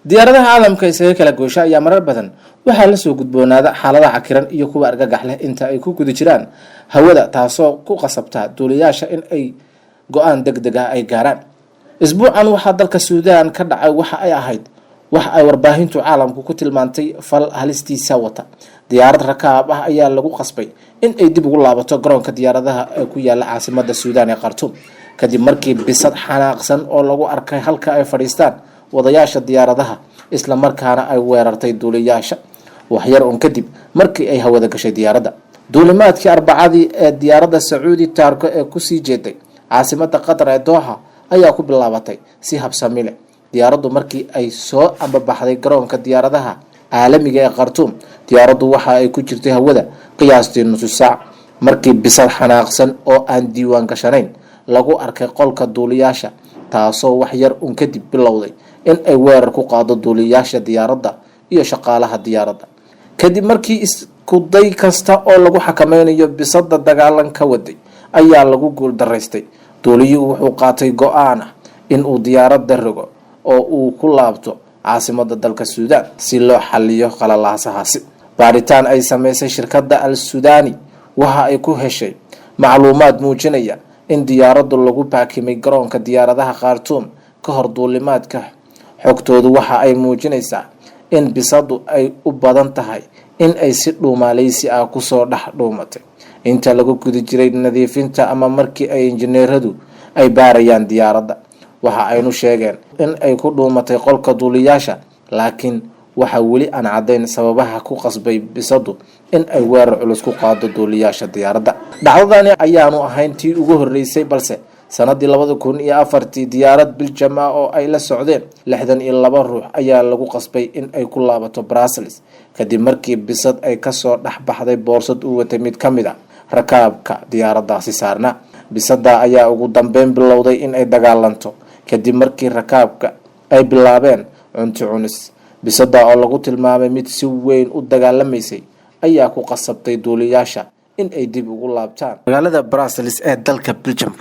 diyaaradaha caalamka isaga kala goosha ayaa marar badan waxaa la soo gudboonaada xaaladaha cakiran iyo kuwa argagax leh inta ay ku guda jiraan hawada, taasoo ku qasabta duuliyaasha in ay go-aan degdeg ah ay gaaraan. isbuucan waxaa dalka Suudaan ka dhacay waxa ay ahayd waxa ay warbaahintu caalamku ku tilmaantay fal halistiisa wata. diyaarad rakaab ah ayaa lagu qasbay in ay dib ugu laabato garoonka diyaaradaha ee ku yaala caasimadda Suudaan ee Khartoum kadib markii bisad xanaaqsan oo lagu arkay halka ay fadhiistaan wadayaasha diyaaradaha isla markaana ay weerartay duuliyaasha waxyar un kadib markii ay hawada gashay diyaaradda. duulimaadkii Arbacadii ee diyaaradda Sacuudi Taarko ee ku sii jeeday caasimadda Qatar ee Doha ayaa ku bilaabatay si habsami leh. diyaaraddu markii ay soo ambabaxday garoonka diyaaradaha caalamiga ee Khartoum, diyaaraddu waxa ay ku jirtay hawada qiyaastii nus saac markii bisad xanaaqsan oo aan diiwaan gashanayn lagu arkay qolka duuliyaasha, taasoo wax yar un kadib bilowday in ay weerar ku qaado duuliyaasha diyaaradda iyo shaqaalaha diyaaradda. kadib markii isku day kasta oo lagu xakameynayo bisada dagaalan ka waday ayaa lagu guul daraystay, duuliyuhu wuxuu qaatay go'aan ah in uu diyaaradda rogo oo uu ku laabto caasimadda dalka Suudaan si loo xalliyo qalalaasahaasi. baaritaan ay sameysay shirkadda Al Suudani waxa ay ku heshay macluumaad muujinaya in diyaaraddu lagu baakimay garoonka diyaaradaha Khartoum ka hor duulimaadka. xogtoodu waxa ay muujinaysaa in bisadu ay u badan tahay in ay si dhuumaaleysi ah kusoo dhex dhuumatay inta lagu guda jiray nadiifinta ama markii ay injineeradu ay baarayaan diyaaradda. waxa aynu sheegeen in ay ku dhuumatay qolka duuliyaasha, laakiin waxa weli aan caddayn sababaha ku qasbay bisadu in ay weerar culus ku qaado duuliyaasha diyaaradda. dhacdadani ayaanu ahayn tii ugu horeysay, balse sanadii 2004 diyaarad Belgium ah oo ay la socdeen 62 ruux ayaa lagu qasbay in ay ku laabato Brussels kadib markii bisad ay kasoo dhex baxday boorsad u watay mid ka mid ah rakaabka diyaaraddaasi saarna. bisada ayaa ugu dambeyn bilowday in ay dagaalanto kadib markii rakaabka ay bilaabeen cunto cunis. bisada oo lagu tilmaamay mid si weyn u dagaalamaysay ayaa ku qasabtay duuliyaasha in ay dib ugu laabtaan magaalada Brussels ee dalka Belgium.